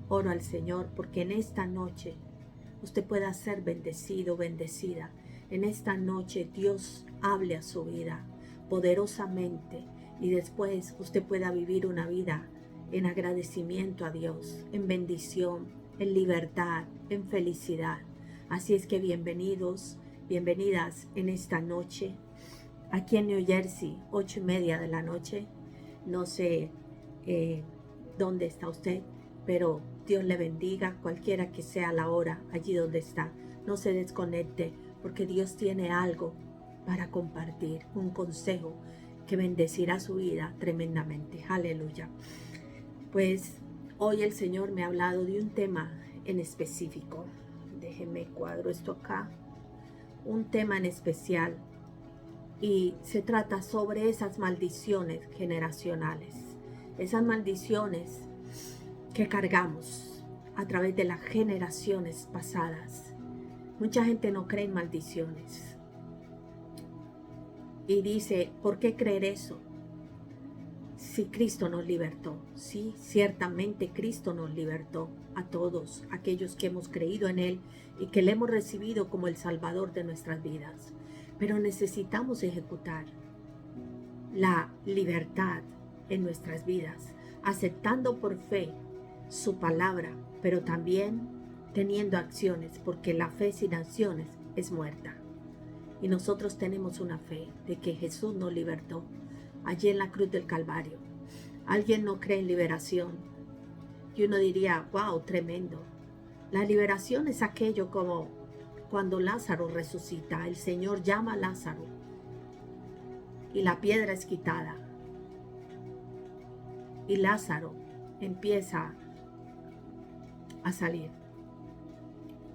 oro al Señor porque en esta noche usted pueda ser bendecido, bendecida. En esta noche Dios hable a su vida poderosamente y después usted pueda vivir una vida en agradecimiento a Dios, en bendición, en libertad, en felicidad. Así es que bienvenidos, bienvenidas en esta noche. Aquí en New Jersey, 8:30 de la noche. No sé dónde está usted, pero Dios le bendiga, cualquiera que sea la hora, allí donde está. No se desconecte, porque Dios tiene algo para compartir, un consejo que bendecirá su vida tremendamente. Aleluya. Pues hoy el Señor me ha hablado de un tema en específico. Déjenme cuadro esto acá. Un tema en especial. Y se trata sobre esas maldiciones generacionales. Esas maldiciones que cargamos a través de las generaciones pasadas. Mucha gente no cree en maldiciones. Y dice, ¿por qué creer eso? Si Cristo nos libertó. Sí, ciertamente Cristo nos libertó a todos aquellos que hemos creído en Él y que le hemos recibido como el Salvador de nuestras vidas. Pero necesitamos ejecutar la libertad en nuestras vidas, aceptando por fe su palabra, pero también teniendo acciones, porque la fe sin acciones es muerta. Y nosotros tenemos una fe de que Jesús nos libertó allí en la cruz del Calvario. Alguien no cree en liberación y uno diría, wow, tremendo. La liberación es aquello como cuando Lázaro resucita, el Señor llama a Lázaro y la piedra es quitada y Lázaro empieza a salir.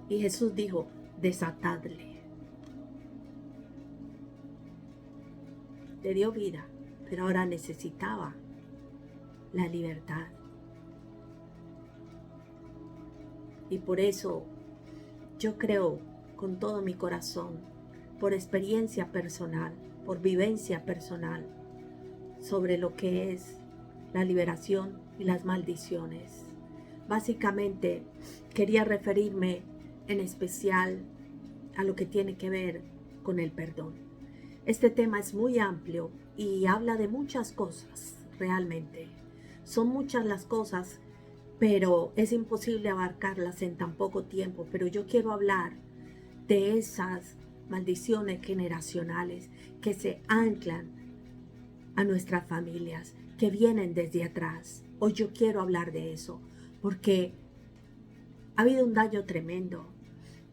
Y Jesús dijo, desatadle. Le dio vida, pero ahora necesitaba la libertad. Y por eso yo creo con todo mi corazón, por experiencia personal, por vivencia personal, sobre lo que es la liberación y las maldiciones. Básicamente quería referirme en especial a lo que tiene que ver con el perdón. Este tema es muy amplio y habla de muchas cosas, realmente. Son muchas las cosas, pero es imposible abarcarlas en tan poco tiempo. Pero yo quiero hablar de esas maldiciones generacionales que se anclan a nuestras familias, que vienen desde atrás. Hoy yo quiero hablar de eso, porque ha habido un daño tremendo.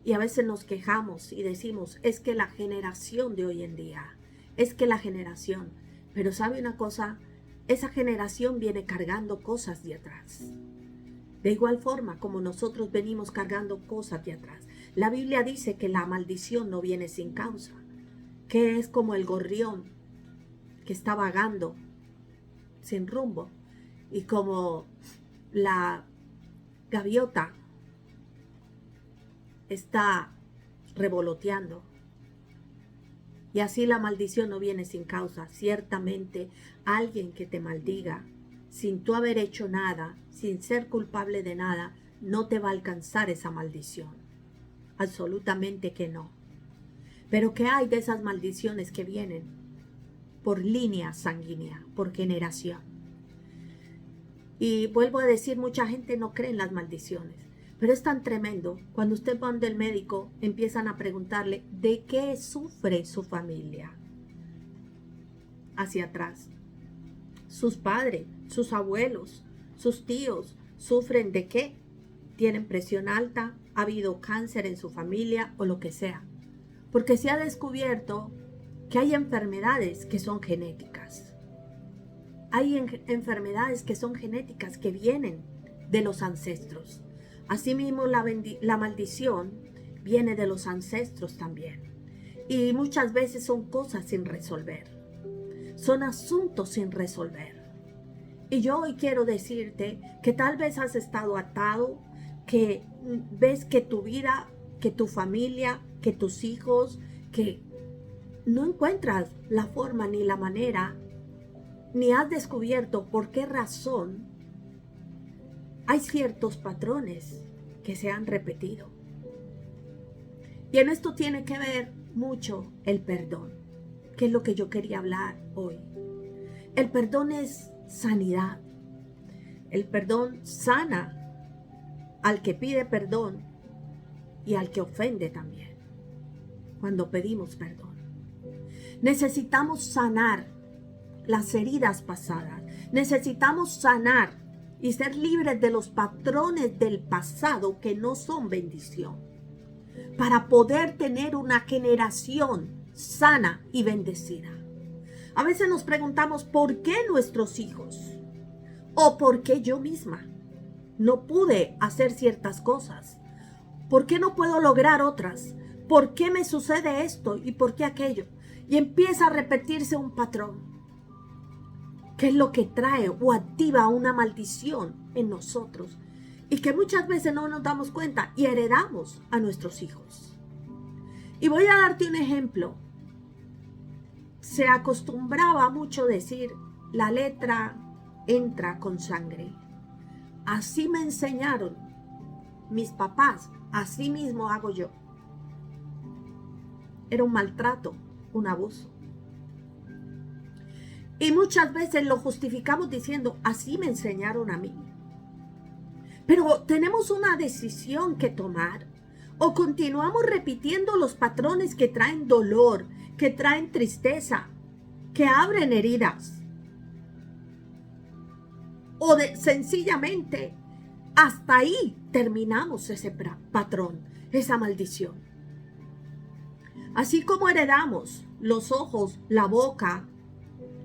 Y a veces nos quejamos y decimos, es que la generación de hoy en día, es que la generación. Pero ¿sabe una cosa? Esa generación viene cargando cosas de atrás. De igual forma como nosotros venimos cargando cosas de atrás. La Biblia dice que la maldición no viene sin causa, que es como el gorrión que está vagando sin rumbo y como la gaviota está revoloteando. Y así la maldición no viene sin causa. Ciertamente alguien que te maldiga sin tú haber hecho nada, sin ser culpable de nada, no te va a alcanzar esa maldición. Absolutamente que no. Pero ¿qué hay de esas maldiciones que vienen por línea sanguínea, por generación? Y vuelvo a decir, mucha gente no cree en las maldiciones. Pero es tan tremendo, cuando usted va donde el médico, empiezan a preguntarle de qué sufre su familia. Hacia atrás. Sus padres, sus abuelos, sus tíos, ¿sufren de qué? ¿Tienen presión alta? ¿Ha habido cáncer en su familia o lo que sea? Porque se ha descubierto que hay enfermedades que son genéticas. Hay enfermedades que son genéticas, que vienen de los ancestros. Asimismo, la maldición viene de los ancestros también. Y muchas veces son cosas sin resolver. Son asuntos sin resolver. Y yo hoy quiero decirte que tal vez has estado atado, que ves que tu vida, que tu familia, que tus hijos, que no encuentras la forma ni la manera, ni has descubierto por qué razón hay ciertos patrones que se han repetido. Y en esto tiene que ver mucho el perdón, que es lo que yo quería hablar hoy. El perdón es sanidad. El perdón sana al que pide perdón y al que ofende también, cuando pedimos perdón. Necesitamos sanar las heridas pasadas. Necesitamos sanar y ser libres de los patrones del pasado que no son bendición, para poder tener una generación sana y bendecida. A veces nos preguntamos por qué nuestros hijos o por qué yo misma no pude hacer ciertas cosas. ¿Por qué no puedo lograr otras? ¿Por qué me sucede esto y por qué aquello? Y empieza a repetirse un patrón. ¿Qué es lo que trae o activa una maldición en nosotros? Y que muchas veces no nos damos cuenta y heredamos a nuestros hijos. Y voy a darte un ejemplo. Se acostumbraba mucho decir, la letra entra con sangre. Así me enseñaron mis papás, así mismo hago yo. Era un maltrato, un abuso. Y muchas veces lo justificamos diciendo, así me enseñaron a mí. Pero tenemos una decisión que tomar. O continuamos repitiendo los patrones que traen dolor, que traen tristeza, que abren heridas. O sencillamente, hasta ahí terminamos ese patrón, esa maldición. Así como heredamos los ojos, la boca,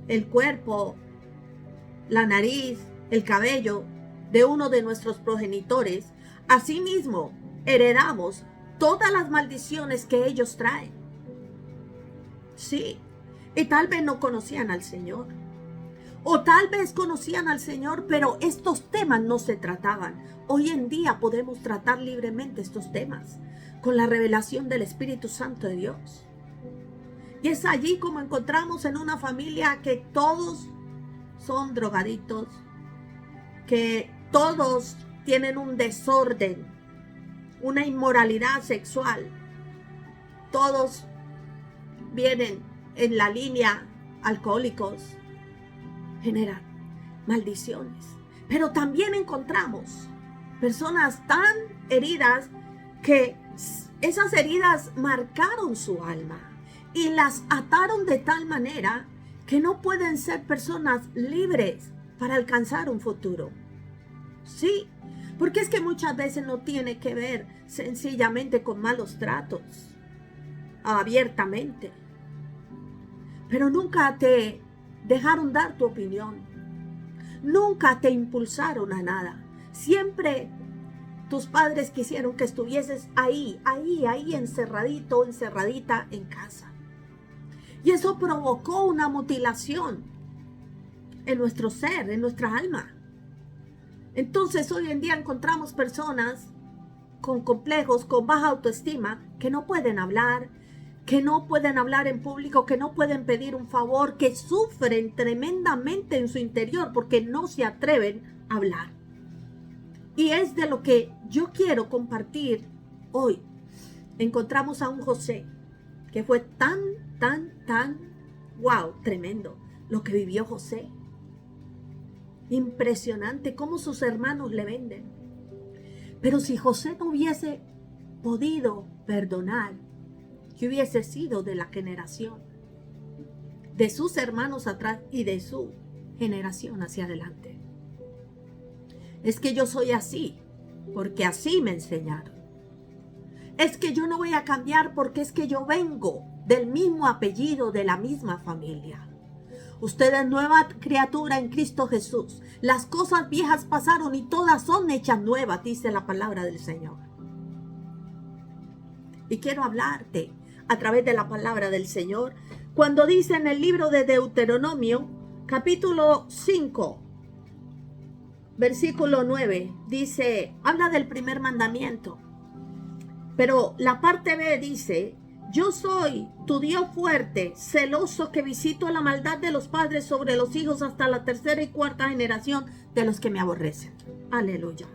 el cuerpo, la nariz, el cabello de uno de nuestros progenitores, asimismo heredamos todas las maldiciones que ellos traen. Sí, y tal vez no conocían al Señor. O tal vez conocían al Señor, pero estos temas no se trataban. Hoy en día podemos tratar libremente estos temas con la revelación del Espíritu Santo de Dios. Y es allí como encontramos en una familia que todos son drogadictos, que todos tienen un desorden, una inmoralidad sexual. Todos vienen en la línea alcohólicos. Generan maldiciones. Pero también encontramos personas tan heridas que esas heridas marcaron su alma y las ataron de tal manera que no pueden ser personas libres para alcanzar un futuro. Sí, porque es que muchas veces no tiene que ver sencillamente con malos tratos, abiertamente. Pero nunca te dejaron dar tu opinión. Nunca te impulsaron a nada. Siempre tus padres quisieron que estuvieses ahí, encerradito, encerradita en casa. Y eso provocó una mutilación en nuestro ser, en nuestra alma. Entonces hoy en día encontramos personas con complejos, con baja autoestima, que no pueden hablar, que no pueden hablar en público, que no pueden pedir un favor, que sufren tremendamente en su interior porque no se atreven a hablar. Y es de lo que yo quiero compartir hoy. Encontramos a un José que fue tan, wow, tremendo lo que vivió José. Impresionante cómo sus hermanos le venden. Pero si José no hubiese podido perdonar, que hubiese sido de la generación de sus hermanos atrás y de su generación hacia adelante. Es que yo soy así, porque así me enseñaron. Es que yo no voy a cambiar porque es que yo vengo del mismo apellido, de la misma familia. Usted es nueva criatura en Cristo Jesús. Las cosas viejas pasaron y todas son hechas nuevas, dice la palabra del Señor. Y quiero hablarte a través de la palabra del Señor, cuando dice en el libro de Deuteronomio, capítulo 5, versículo 9, dice, habla del primer mandamiento, pero la parte B dice, yo soy tu Dios fuerte, celoso, que visito la maldad de los padres sobre los hijos hasta la tercera y cuarta generación de los que me aborrecen. Aleluya.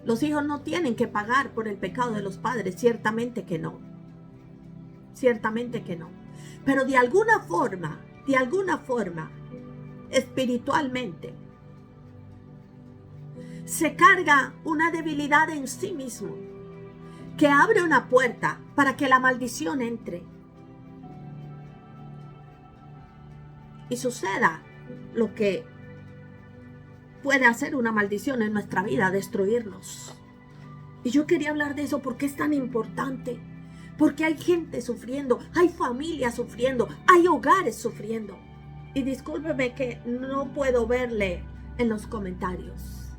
Los hijos no tienen que pagar por el pecado de los padres. Ciertamente que no. Ciertamente que no. Pero de alguna forma, espiritualmente, se carga una debilidad en sí mismo que abre una puerta para que la maldición entre y suceda lo que puede hacer una maldición en nuestra vida, destruirnos. Y yo quería hablar de eso porque es tan importante, porque hay gente sufriendo, hay familias sufriendo, hay hogares sufriendo. Y discúlpeme que no puedo verle en los comentarios.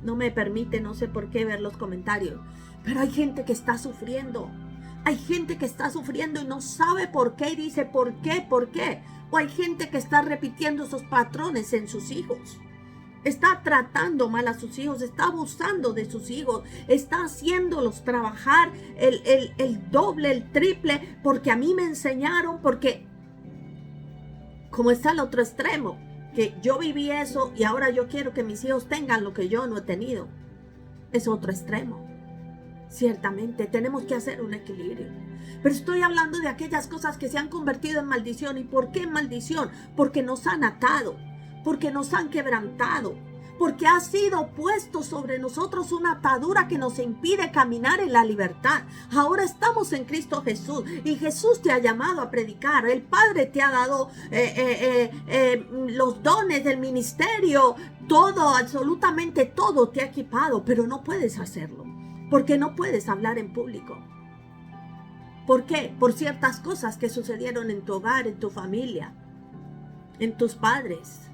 No me permite, no sé por qué ver los comentarios. Pero hay gente que está sufriendo. Hay gente que está sufriendo y no sabe por qué y dice ¿por qué? ¿Por qué? O hay gente que está repitiendo esos patrones en sus hijos. Está tratando mal a sus hijos, está abusando de sus hijos, está haciéndolos trabajar el doble, el triple, porque a mí me enseñaron, porque como está el otro extremo, que yo viví eso y ahora yo quiero que mis hijos tengan lo que yo no he tenido. Es otro extremo. Ciertamente tenemos que hacer un equilibrio. Pero estoy hablando de aquellas cosas que se han convertido en maldición. ¿Y por qué maldición? Porque nos han atado, porque nos han quebrantado, porque ha sido puesto sobre nosotros una atadura que nos impide caminar en la libertad. Ahora estamos en Cristo Jesús y Jesús te ha llamado a predicar. El Padre te ha dado los dones del ministerio, todo, absolutamente todo te ha equipado, pero no puedes hacerlo, porque no puedes hablar en público. ¿Por qué? Por ciertas cosas que sucedieron en tu hogar, en tu familia, en tus padres.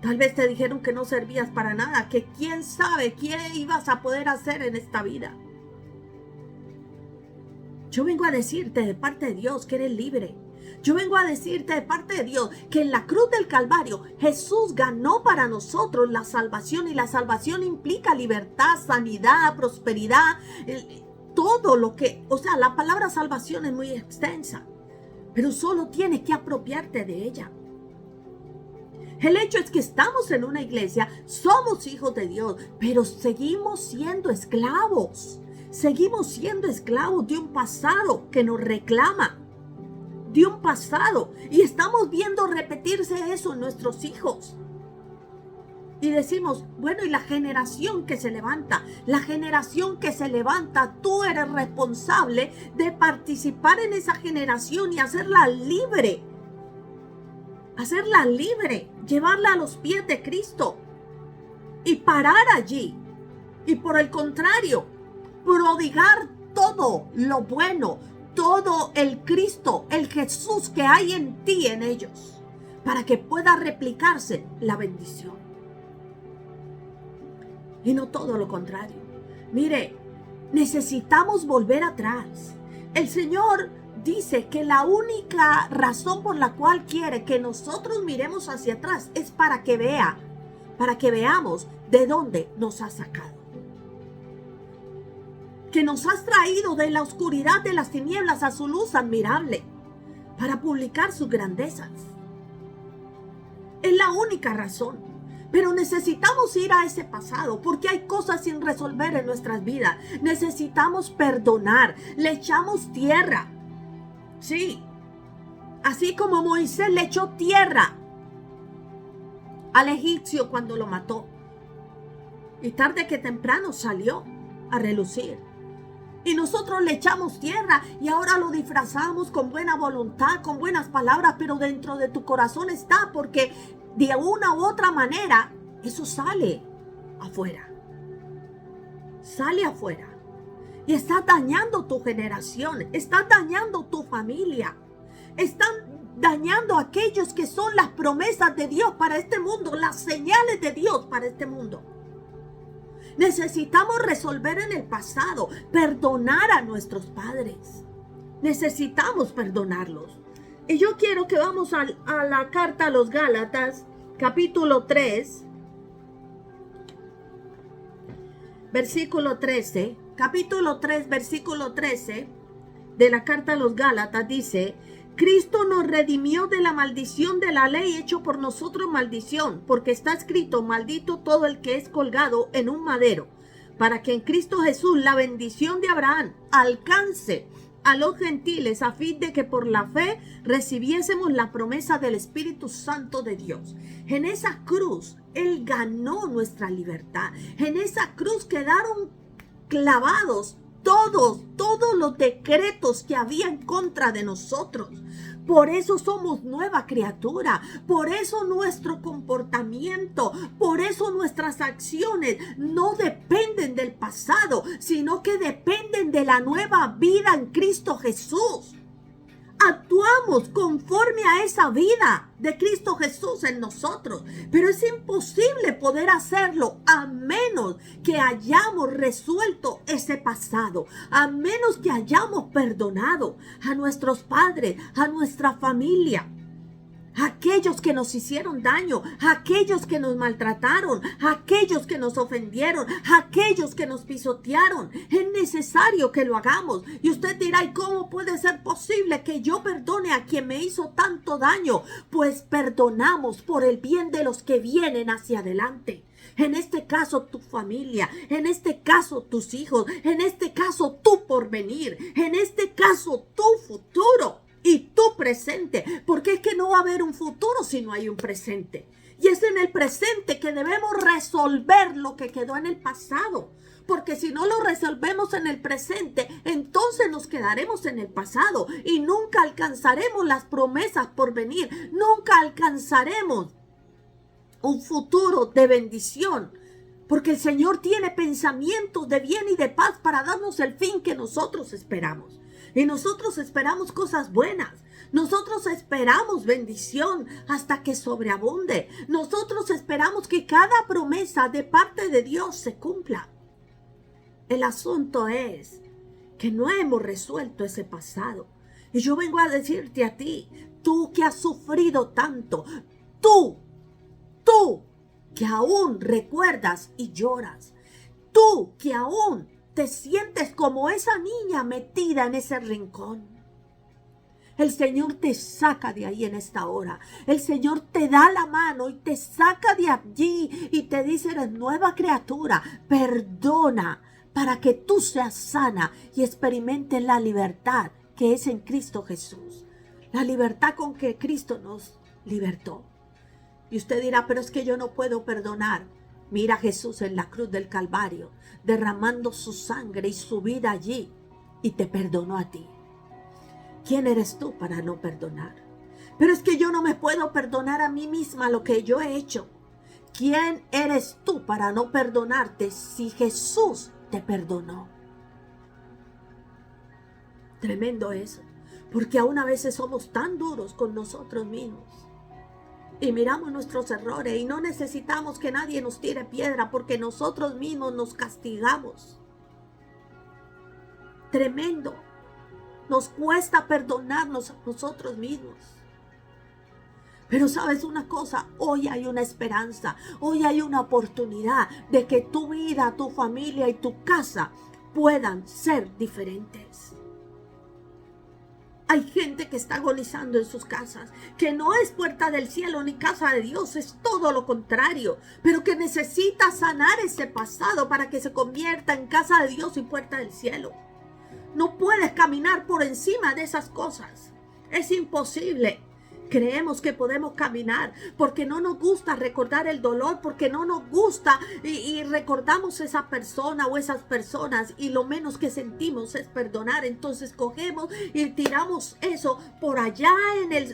Tal vez te dijeron que no servías para nada, que quién sabe qué ibas a poder hacer en esta vida. Yo vengo a decirte de parte de Dios que eres libre. Yo vengo a decirte de parte de Dios que en la cruz del Calvario Jesús ganó para nosotros la salvación, y la salvación implica libertad, sanidad, prosperidad, todo lo que, o sea, la palabra salvación es muy extensa, pero solo tienes que apropiarte de ella. El hecho es que estamos en una iglesia, somos hijos de Dios, pero seguimos siendo esclavos. Seguimos siendo esclavos de un pasado que nos reclama, de un pasado. Y estamos viendo repetirse eso en nuestros hijos. Y decimos, bueno, y la generación que se levanta, tú eres responsable de participar en esa generación y hacerla libre. Hacerla libre, llevarla a los pies de Cristo y parar allí. Y por el contrario, prodigar todo lo bueno, todo el Cristo, el Jesús que hay en ti, en ellos, para que pueda replicarse la bendición. Y no todo lo contrario. Mire, necesitamos volver atrás. El Señor dice que la única razón por la cual quiere que nosotros miremos hacia atrás es para que veamos de dónde nos ha sacado. Que nos has traído de la oscuridad de las tinieblas a su luz admirable, para publicar sus grandezas. Es la única razón. Pero necesitamos ir a ese pasado, porque hay cosas sin resolver en nuestras vidas. Necesitamos perdonar. Le echamos tierra. Sí, así como Moisés le echó tierra al egipcio cuando lo mató. Y tarde que temprano salió a relucir. Y nosotros le echamos tierra y ahora lo disfrazamos con buena voluntad, con buenas palabras, pero dentro de tu corazón está, porque de una u otra manera eso sale afuera. Sale afuera. Y está dañando tu generación, está dañando tu familia, están dañando a aquellos que son las promesas de Dios para este mundo, las señales de Dios para este mundo. Necesitamos resolver en el pasado, perdonar a nuestros padres. Necesitamos perdonarlos. Y yo quiero que vamos a la carta a los Gálatas, capítulo 3, versículo 13. Capítulo 3, versículo 13 de la carta a los Gálatas dice: Cristo nos redimió de la maldición de la ley, hecho por nosotros maldición, porque está escrito: maldito todo el que es colgado en un madero, para que en Cristo Jesús la bendición de Abraham alcance a los gentiles, a fin de que por la fe recibiésemos la promesa del Espíritu Santo de Dios. En esa cruz Él ganó nuestra libertad. En esa cruz quedaron clavados todos los decretos que había en contra de nosotros. Por eso somos nueva criatura, por eso nuestro comportamiento, por eso nuestras acciones no dependen del pasado, sino que dependen de la nueva vida en Cristo Jesús. Actuamos conforme a esa vida de Cristo Jesús en nosotros, pero es imposible poder hacerlo a menos que hayamos resuelto ese pasado, a menos que hayamos perdonado a nuestros padres, a nuestra familia, a aquellos que nos hicieron daño, a aquellos que nos maltrataron, a aquellos que nos ofendieron, a aquellos que nos pisotearon. Es necesario que lo hagamos. Y usted dirá: ¿y cómo puede ser posible que yo perdone a quien me hizo tanto daño? Pues perdonamos por el bien de los que vienen hacia adelante. En este caso tu familia, en este caso tus hijos, en este caso tu porvenir, en este caso tu futuro y tu presente, porque es que no va a haber un futuro si no hay un presente. Y es en el presente que debemos resolver lo que quedó en el pasado, porque si no lo resolvemos en el presente, entonces nos quedaremos en el pasado y nunca alcanzaremos las promesas por venir, nunca alcanzaremos un futuro de bendición, porque el Señor tiene pensamientos de bien y de paz para darnos el fin que nosotros esperamos. Y nosotros esperamos cosas buenas. Nosotros esperamos bendición hasta que sobreabunde. Nosotros esperamos que cada promesa de parte de Dios se cumpla. El asunto es que no hemos resuelto ese pasado. Y yo vengo a decirte a ti, tú que has sufrido tanto, tú que aún recuerdas y lloras, tú que aún te sientes como esa niña metida en ese rincón. El Señor te saca de ahí en esta hora. El Señor te da la mano y te saca de allí y te dice: eres nueva criatura, perdona para que tú seas sana y experimentes la libertad que es en Cristo Jesús. La libertad con que Cristo nos libertó. Y usted dirá: pero es que yo no puedo perdonar. Mira a Jesús en la cruz del Calvario, derramando su sangre y su vida allí, y te perdonó a ti. ¿Quién eres tú para no perdonar? Pero es que yo no me puedo perdonar a mí misma lo que yo he hecho. ¿Quién eres tú para no perdonarte si Jesús te perdonó? Tremendo eso, porque aún a veces somos tan duros con nosotros mismos. Y miramos nuestros errores y no necesitamos que nadie nos tire piedra porque nosotros mismos nos castigamos. Tremendo. Nos cuesta perdonarnos a nosotros mismos. Pero sabes una cosa, hoy hay una esperanza, hoy hay una oportunidad de que tu vida, tu familia y tu casa puedan ser diferentes. Hay gente que está agonizando en sus casas, que no es puerta del cielo ni casa de Dios, es todo lo contrario, pero que necesita sanar ese pasado para que se convierta en casa de Dios y puerta del cielo. No puedes caminar por encima de esas cosas, es imposible. Creemos que podemos caminar porque no nos gusta recordar el dolor, porque no nos gusta y recordamos esa persona o esas personas y lo menos que sentimos es perdonar. Entonces cogemos y tiramos eso por allá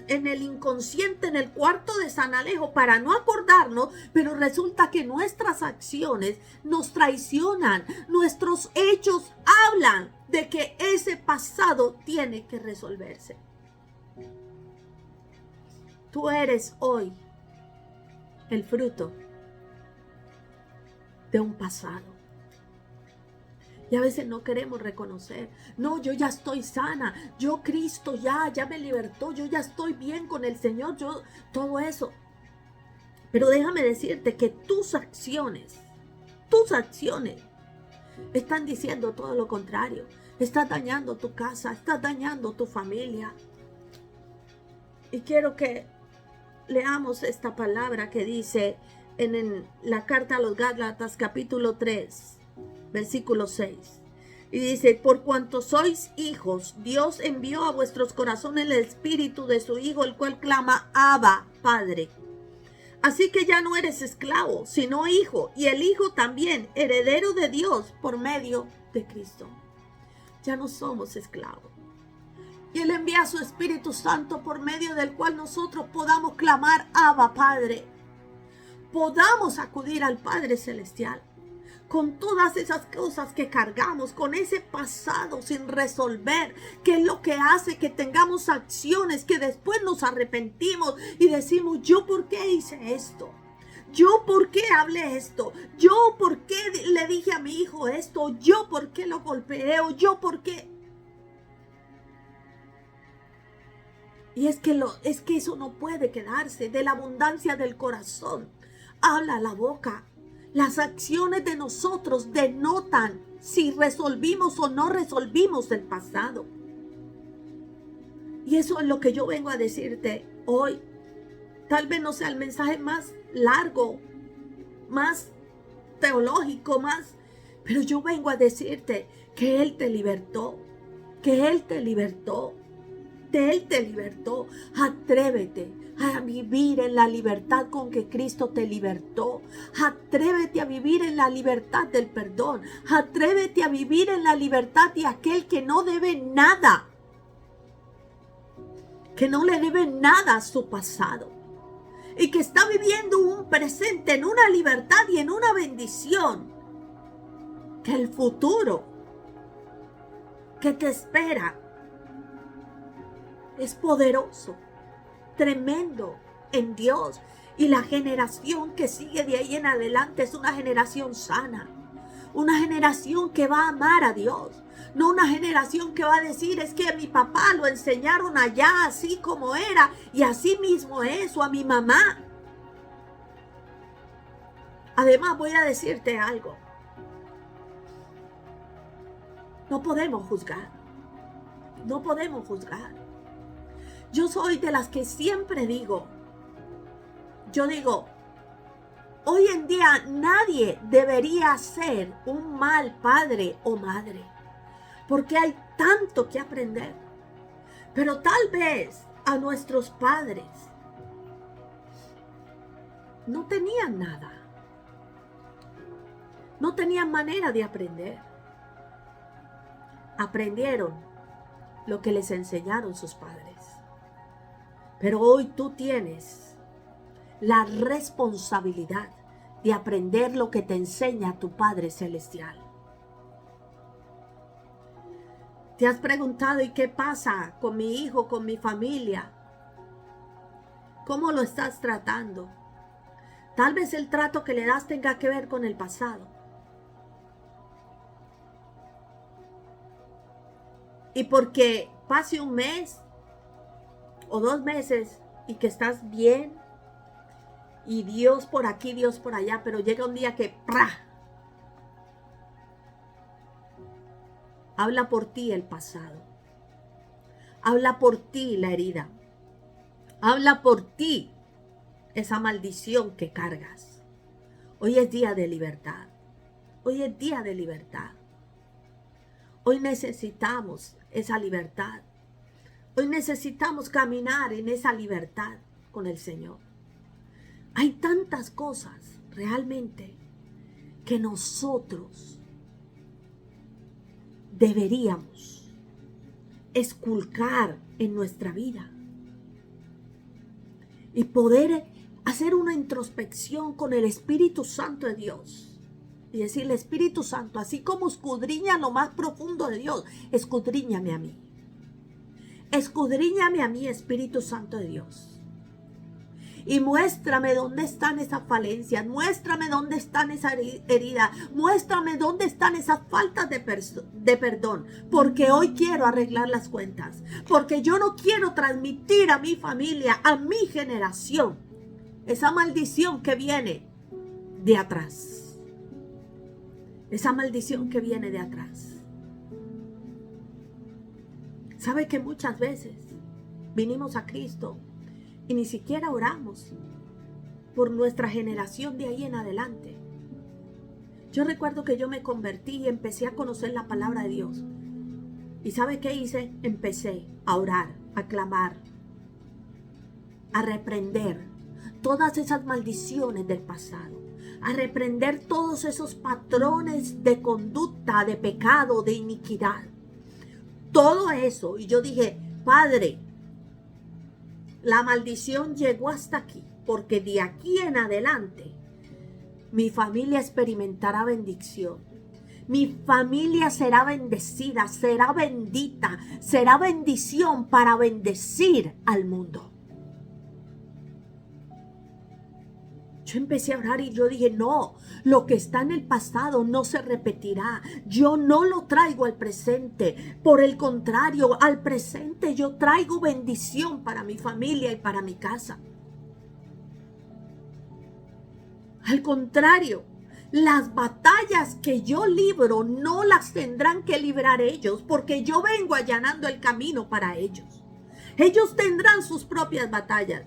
en el inconsciente, en el cuarto de San Alejo para no acordarnos, pero resulta que nuestras acciones nos traicionan, nuestros hechos hablan de que ese pasado tiene que resolverse. Tú eres hoy el fruto de un pasado. Y a veces no queremos reconocer. No, yo ya estoy sana. Yo, Cristo ya me libertó. Yo ya estoy bien con el Señor. Todo eso. Pero déjame decirte que tus acciones están diciendo todo lo contrario. Estás dañando tu casa, estás dañando tu familia. Y quiero que leamos esta palabra que dice en la carta a los Gálatas capítulo 3, versículo 6. Y dice, por cuanto sois hijos, Dios envió a vuestros corazones el espíritu de su Hijo, el cual clama, Abba, Padre. Así que ya no eres esclavo, sino hijo, y el hijo también, heredero de Dios por medio de Cristo. Ya no somos esclavos. Y Él envía a su Espíritu Santo por medio del cual nosotros podamos clamar, Abba, Padre. Podamos acudir al Padre Celestial con todas esas cosas que cargamos, con ese pasado sin resolver, que es lo que hace que tengamos acciones que después nos arrepentimos y decimos, ¿yo por qué hice esto? ¿Yo por qué hablé esto? ¿Yo por qué le dije a mi hijo esto? ¿Yo por qué lo golpeé? ¿O yo por qué? Y es que eso no puede quedarse. De la abundancia del corazón habla la boca. Las acciones de nosotros denotan si resolvimos o no resolvimos el pasado. Y eso es lo que yo vengo a decirte hoy. Tal vez no sea el mensaje más largo, más teológico, pero yo vengo a decirte que Él te libertó, que Él te libertó. Él te libertó. Atrévete a vivir en la libertad con que Cristo te libertó. Atrévete a vivir en la libertad del perdón. Atrévete a vivir en la libertad de aquel que no debe nada. Que no le debe nada a su pasado. Y que está viviendo un presente en una libertad y en una bendición. Que el futuro que te espera es poderoso, tremendo en Dios. Y la generación que sigue de ahí en adelante es una generación sana. Una generación que va a amar a Dios. No una generación que va a decir, es que a mi papá lo enseñaron allá así como era y así mismo es, o a mi mamá. Además voy a decirte algo. No podemos juzgar. No podemos juzgar. Yo soy de las que siempre digo, hoy en día nadie debería ser un mal padre o madre, porque hay tanto que aprender. Pero tal vez a nuestros padres no tenían nada, no tenían manera de aprender. Aprendieron lo que les enseñaron sus padres. Pero hoy tú tienes la responsabilidad de aprender lo que te enseña tu Padre Celestial. ¿Te has preguntado y qué pasa con mi hijo, con mi familia? ¿Cómo lo estás tratando? Tal vez el trato que le das tenga que ver con el pasado. Y porque pase un mes o 2 meses y que estás bien y Dios por aquí, Dios por allá, pero llega un día que ¡pra! Habla por ti el pasado. Habla por ti la herida. Habla por ti esa maldición que cargas. Hoy es día de libertad. Hoy es día de libertad. Hoy necesitamos esa libertad. Hoy necesitamos caminar en esa libertad con el Señor. Hay tantas cosas realmente que nosotros deberíamos esculcar en nuestra vida y poder hacer una introspección con el Espíritu Santo de Dios y decirle, Espíritu Santo, así como escudriña lo más profundo de Dios, escudriñame a mí. Escudriñame a mí, Espíritu Santo de Dios. Y muéstrame dónde están esas falencias. Muéstrame dónde están esas heridas. Muéstrame dónde están esas faltas de perdón. Porque hoy quiero arreglar las cuentas. Porque yo no quiero transmitir a mi familia, a mi generación, esa maldición que viene de atrás. Esa maldición que viene de atrás. ¿Sabe que muchas veces vinimos a Cristo y ni siquiera oramos por nuestra generación de ahí en adelante. Yo recuerdo que yo me convertí y empecé a conocer la palabra de Dios. ¿Y sabe qué hice? Empecé a orar, a clamar, a reprender todas esas maldiciones del pasado, a reprender todos esos patrones de conducta, de pecado, de iniquidad. Todo eso. Y yo dije, Padre, la maldición llegó hasta aquí, porque de aquí en adelante mi familia experimentará bendición. Mi familia será bendecida, será bendita, será bendición para bendecir al mundo. Yo empecé a orar y yo dije, no, lo que está en el pasado no se repetirá. Yo no lo traigo al presente. Por el contrario, al presente yo traigo bendición para mi familia y para mi casa. Al contrario, las batallas que yo libro no las tendrán que librar ellos, porque yo vengo allanando el camino para ellos. Ellos tendrán sus propias batallas.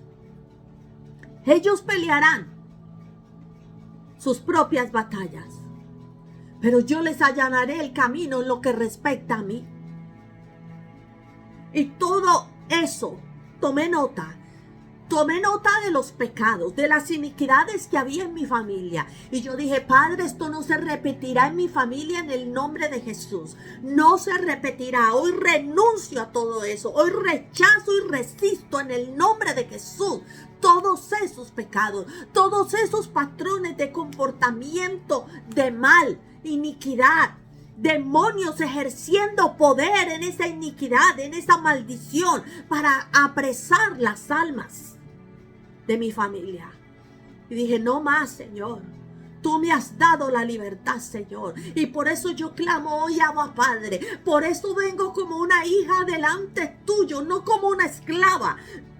Ellos pelearán sus propias batallas, pero yo les allanaré el camino en lo que respecta a mí. Y todo eso, tomé nota de los pecados, de las iniquidades que había en mi familia. Y yo dije, Padre, esto no se repetirá en mi familia en el nombre de Jesús. No se repetirá. Hoy renuncio a todo eso. Hoy rechazo y resisto en el nombre de Jesús todos esos pecados, todos esos patrones de comportamiento de mal, iniquidad. Demonios ejerciendo poder en esa iniquidad, en esa maldición, para apresar las almas de mi familia. Y dije, no más, Señor. Tú me has dado la libertad, Señor. Y por eso yo clamo hoy, Abba Padre. Por eso vengo como una hija delante tuyo, no como una esclava.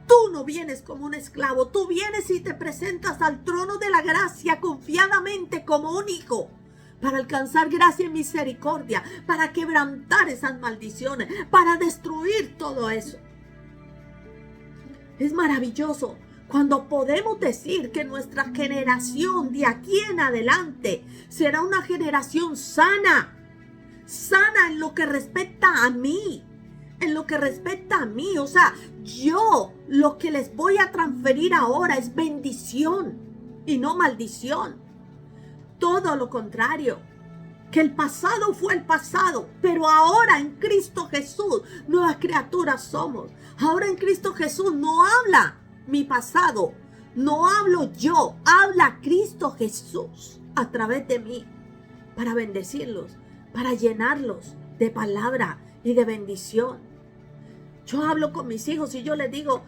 Tú no vienes como un esclavo. Tú vienes y te presentas al trono de la gracia confiadamente como un hijo, para alcanzar gracia y misericordia, para quebrantar esas maldiciones, para destruir todo eso. Es maravilloso cuando podemos decir que nuestra generación de aquí en adelante será una generación sana, sana en lo que respecta a mí, o sea, yo lo que les voy a transferir ahora es bendición y no maldición. Todo lo contrario, que el pasado fue el pasado, pero ahora en Cristo Jesús, nuevas criaturas somos. Ahora en Cristo Jesús no habla mi pasado, no hablo yo, habla Cristo Jesús a través de mí, para bendecirlos, para llenarlos de palabra y de bendición. Yo hablo con mis hijos y yo les digo,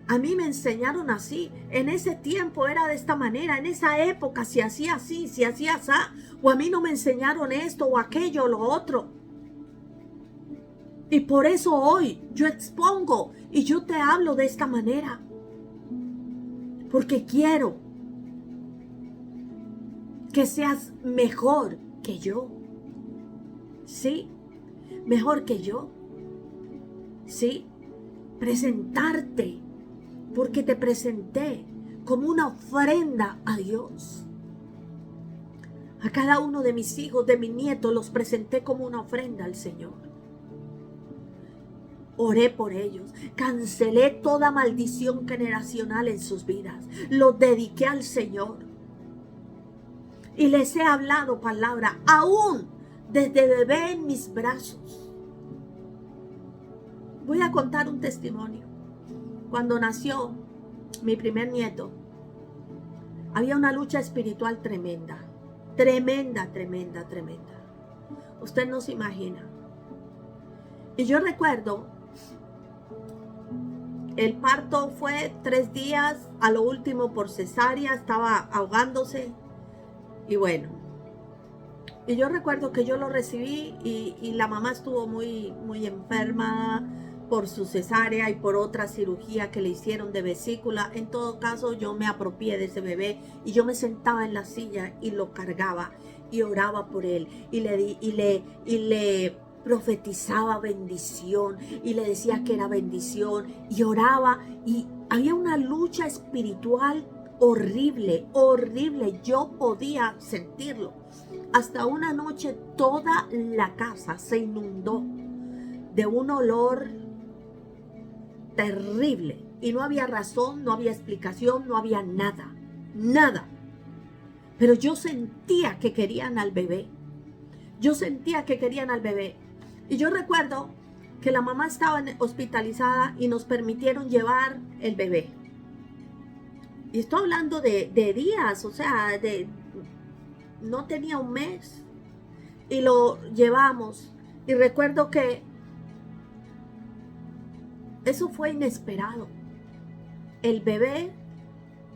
a mí me enseñaron así, en ese tiempo era de esta manera, en esa época se hacía así, se hacía así, o a mí no me enseñaron esto o aquello o lo otro. Y por eso hoy yo expongo y yo te hablo de esta manera, porque quiero que seas mejor que yo. Sí, mejor que yo. Sí, presentarte, porque te presenté como una ofrenda a Dios. A cada uno de mis hijos, de mis nietos, los presenté como una ofrenda al Señor. Oré por ellos, cancelé toda maldición generacional en sus vidas, los dediqué al Señor. Y les he hablado palabra, aún desde bebé en mis brazos. Voy a contar un testimonio. Cuando nació mi primer nieto, había una lucha espiritual tremenda. Tremenda. Usted no se imagina. Y yo recuerdo, el parto fue 3 días, a lo último por cesárea, estaba ahogándose. Y bueno, y yo recuerdo que yo lo recibí y la mamá estuvo muy enferma por su cesárea y por otra cirugía que le hicieron de vesícula. En todo caso, yo me apropié de ese bebé y yo me sentaba en la silla y lo cargaba y oraba por él y le profetizaba bendición y le decía que era bendición y oraba y Había una lucha espiritual horrible, horrible. Yo podía sentirlo. Hasta una noche toda la casa se inundó de un olor terrible. Y no había razón, no había explicación, no había nada. Nada. Pero yo sentía que querían al bebé. Yo sentía que querían al bebé. Y yo recuerdo que la mamá estaba hospitalizada y nos permitieron llevar el bebé. Y estoy hablando de días, o sea, no tenía un mes. Y lo llevamos. Y recuerdo que eso fue inesperado. El bebé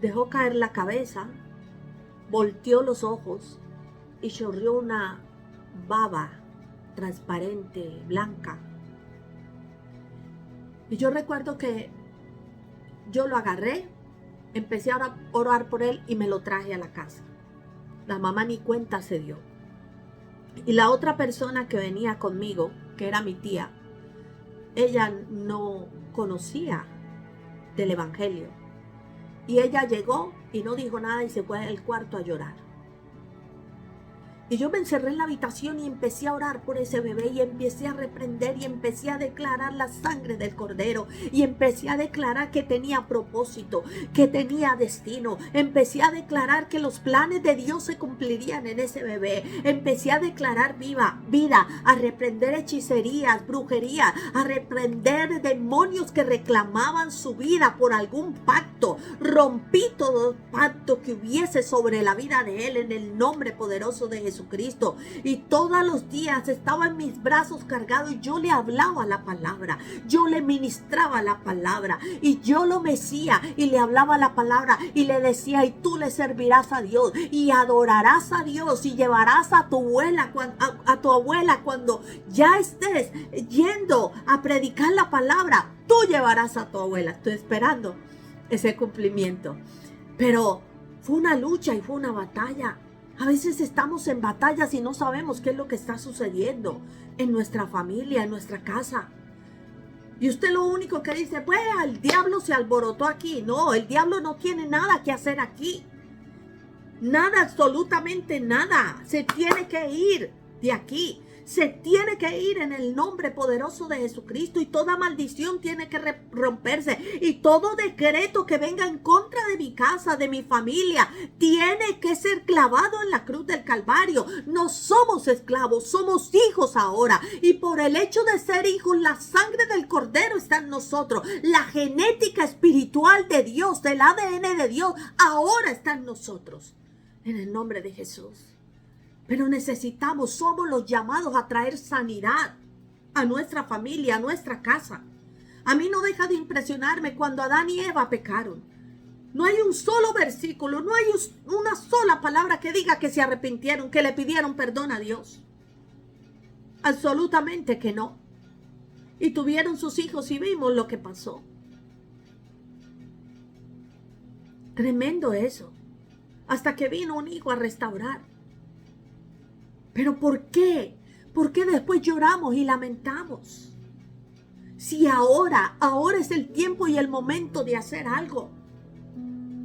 dejó caer la cabeza, volteó los ojos y chorreó una baba transparente, blanca. Y yo recuerdo que yo lo agarré, empecé a orar por él y me lo traje a la casa. La mamá ni cuenta se dio. Y la otra persona que venía conmigo, que era mi tía, ella no conocía del evangelio. Y ella llegó y no dijo nada y se fue al cuarto a llorar. Y yo me encerré en la habitación y empecé a orar por ese bebé y empecé a reprender y empecé a declarar la sangre del cordero y empecé a declarar que tenía propósito, que tenía destino. Empecé a declarar que los planes de Dios se cumplirían en ese bebé. Empecé a declarar vida, a reprender hechicerías, brujería, a reprender demonios que reclamaban su vida por algún pacto. Rompí todo pacto que hubiese sobre la vida de él en el nombre poderoso de Jesucristo. Y todos los días estaba en mis brazos cargado y yo le hablaba la palabra, yo le ministraba la palabra y yo lo mecía y le hablaba la palabra y le decía: y tú le servirás a Dios y adorarás a Dios y llevarás a tu abuela cuando ya estés yendo a predicar la palabra, tú llevarás a tu abuela. Estoy esperando ese cumplimiento, pero fue una lucha y fue una batalla. A veces estamos en batallas y no sabemos qué es lo que está sucediendo en nuestra familia, en nuestra casa. Y usted lo único que dice: pues el diablo se alborotó aquí. No, el diablo no tiene nada que hacer aquí. Nada, absolutamente nada. Se tiene que ir de aquí. Se tiene que ir en el nombre poderoso de Jesucristo y toda maldición tiene que romperse y todo decreto que venga en contra de mi casa, de mi familia, tiene que ser clavado en la cruz del Calvario. No somos esclavos, somos hijos ahora y por el hecho de ser hijos, la sangre del Cordero está en nosotros. La genética espiritual de Dios, del ADN de Dios, ahora está en nosotros. En el nombre de Jesús. Pero somos los llamados a traer sanidad a nuestra familia, a nuestra casa. A mí no deja de impresionarme cuando Adán y Eva pecaron. No hay un solo versículo, no hay una sola palabra que diga que se arrepintieron, que le pidieron perdón a Dios. Absolutamente que no. Y tuvieron sus hijos y vimos lo que pasó. Tremendo eso. Hasta que vino un hijo a restaurar. ¿Pero por qué? ¿Por qué después lloramos y lamentamos? Si ahora es el tiempo y el momento de hacer algo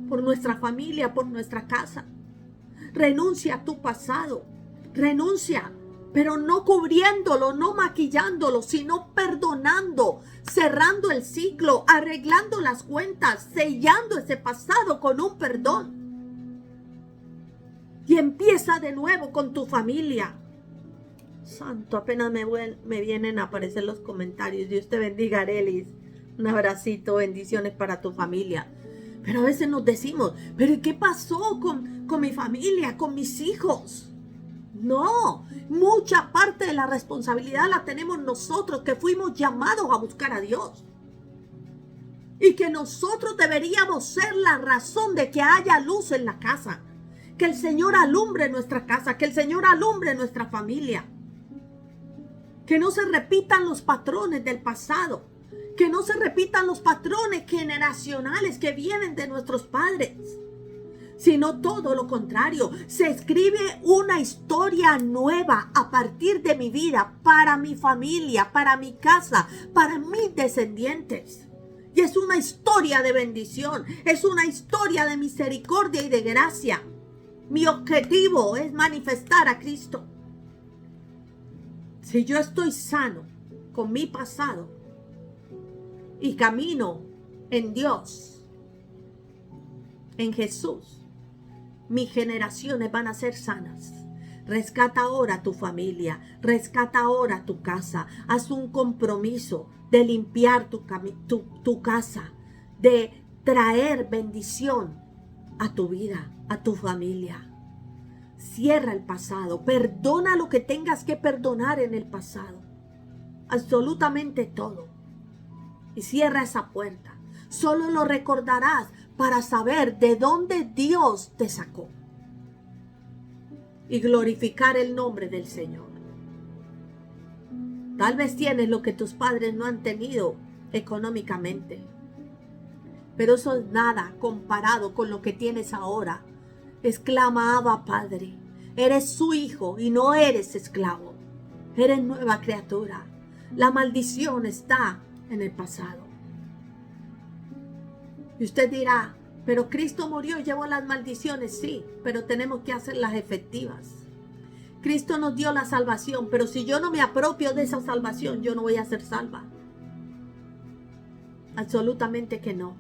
por nuestra familia, por nuestra casa. Renuncia a tu pasado, renuncia, pero no cubriéndolo, no maquillándolo, sino perdonando, cerrando el ciclo, arreglando las cuentas, sellando ese pasado con un perdón. Y empieza de nuevo con tu familia. Santo, apenas me vienen a aparecer los comentarios. Dios te bendiga, Arelis. Un abracito, bendiciones para tu familia. Pero a veces nos decimos: ¿pero qué pasó con mi familia, con mis hijos? No, mucha parte de la responsabilidad la tenemos nosotros, que fuimos llamados a buscar a Dios. Y que nosotros deberíamos ser la razón de que haya luz en la casa. Que el Señor alumbre nuestra casa, que el Señor alumbre nuestra familia. Que no se repitan los patrones del pasado, que no se repitan los patrones generacionales que vienen de nuestros padres, sino todo lo contrario. Se escribe una historia nueva a partir de mi vida, para mi familia, para mi casa, para mis descendientes. Y es una historia de bendición, es una historia de misericordia y de gracia. Mi objetivo es manifestar a Cristo. Si yo estoy sano con mi pasado y camino en Dios, en Jesús, mis generaciones van a ser sanas. Rescata ahora tu familia, rescata ahora tu casa. Haz un compromiso de limpiar tu casa, de traer bendición a tu vida, a tu familia. Cierra el pasado, perdona lo que tengas que perdonar en el pasado, absolutamente todo, y cierra esa puerta. Solo lo recordarás para saber de dónde Dios te sacó y glorificar el nombre del Señor. Tal vez tienes lo que tus padres no han tenido económicamente, pero eso es nada comparado con lo que tienes ahora. Exclama: Abba, Padre. Eres su hijo y no eres esclavo. Eres nueva criatura. La maldición está en el pasado. Y usted dirá: pero Cristo murió y llevó las maldiciones. Sí, pero tenemos que hacerlas efectivas. Cristo nos dio la salvación, pero si yo no me apropio de esa salvación, yo no voy a ser salva. Absolutamente que no.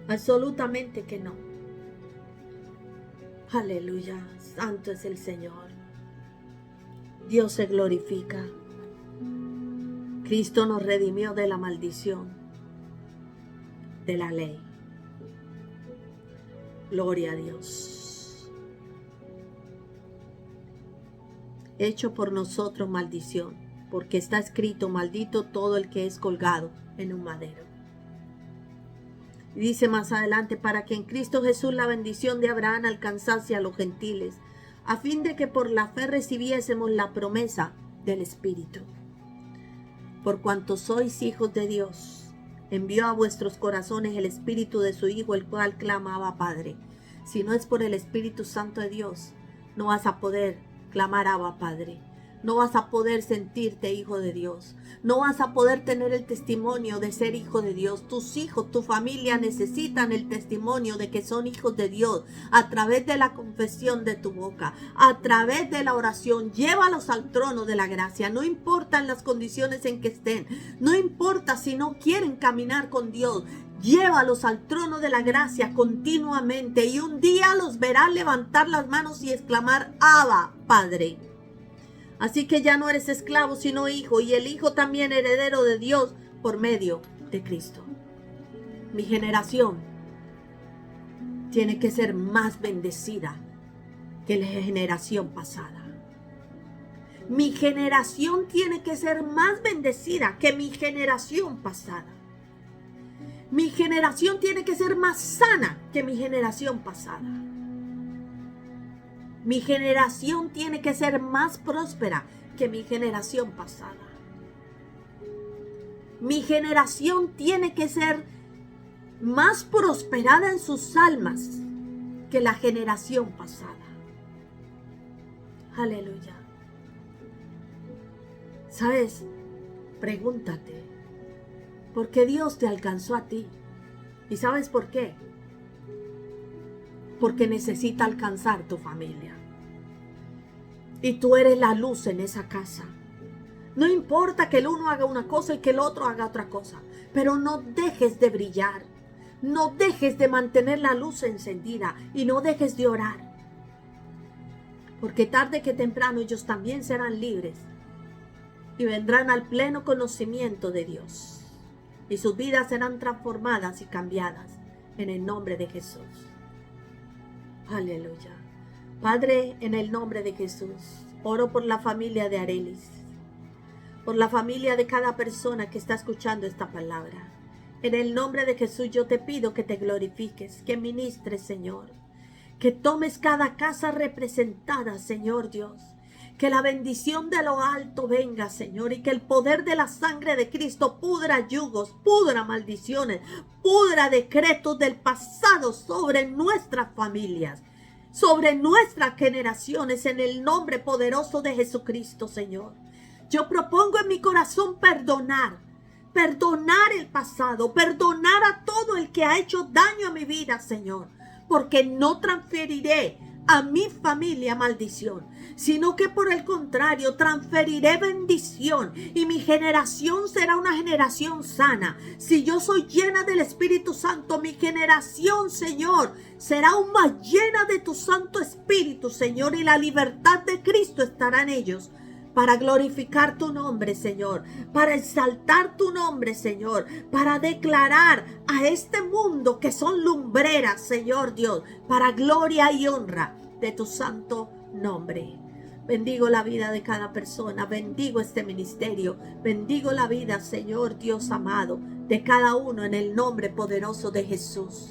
Absolutamente que no. Aleluya. Santo es el Señor. Dios se glorifica. Cristo nos redimió de la maldición de la ley. Gloria a Dios. Hecho por nosotros maldición, porque está escrito: maldito todo el que es colgado en un madero. Y dice más adelante: para que en Cristo Jesús la bendición de Abraham alcanzase a los gentiles, a fin de que por la fe recibiésemos la promesa del Espíritu. Por cuanto sois hijos de Dios, envió a vuestros corazones el Espíritu de su Hijo, el cual clamaba: Padre. Si no es por el Espíritu Santo de Dios, no vas a poder clamar: Abba, Padre. No vas a poder sentirte hijo de Dios. No vas a poder tener el testimonio de ser hijo de Dios. Tus hijos, tu familia necesitan el testimonio de que son hijos de Dios a través de la confesión de tu boca, a través de la oración. Llévalos al trono de la gracia. No importa las condiciones en que estén. No importa si no quieren caminar con Dios. Llévalos al trono de la gracia continuamente y un día los verás levantar las manos y exclamar: Abba, Padre. Así que ya no eres esclavo sino hijo, y el hijo también heredero de Dios por medio de Cristo. Mi generación tiene que ser más bendecida que la generación pasada. Mi generación tiene que ser más bendecida que mi generación pasada. Mi generación tiene que ser más sana que mi generación pasada. Mi generación tiene que ser más próspera que mi generación pasada. Mi generación tiene que ser más prosperada en sus almas que la generación pasada. Aleluya. ¿Sabes? Pregúntate, ¿por qué Dios te alcanzó a ti? ¿Y sabes por qué? Porque necesita alcanzar tu familia. Y tú eres la luz en esa casa. No importa que el uno haga una cosa y que el otro haga otra cosa, pero no dejes de brillar. No dejes de mantener la luz encendida y no dejes de orar. Porque tarde que temprano ellos también serán libres y vendrán al pleno conocimiento de Dios. Y sus vidas serán transformadas y cambiadas en el nombre de Jesús. Aleluya. Padre, en el nombre de Jesús, oro por la familia de Arelis, por la familia de cada persona que está escuchando esta palabra. En el nombre de Jesús yo te pido que te glorifiques, que ministres, Señor, que tomes cada casa representada, Señor Dios. Que la bendición de lo alto venga, Señor, y que el poder de la sangre de Cristo pudra yugos, pudra maldiciones, pudra decretos del pasado sobre nuestras familias, sobre nuestras generaciones, en el nombre poderoso de Jesucristo, Señor. Yo propongo en mi corazón perdonar perdonar el pasado, perdonar a todo el que ha hecho daño a mi vida, Señor, porque no transferiré a mi familia maldición, sino que por el contrario transferiré bendición y mi generación será una generación sana. Si yo soy llena del Espíritu Santo, mi generación, Señor, será aún más llena de tu Santo Espíritu, Señor, y la libertad de Cristo estará en ellos, para glorificar tu nombre, Señor, para exaltar tu nombre, Señor, para declarar a este mundo que son lumbreras, Señor Dios, para gloria y honra de tu santo nombre. Bendigo la vida de cada persona, bendigo este ministerio, bendigo la vida, Señor Dios amado, de cada uno en el nombre poderoso de Jesús.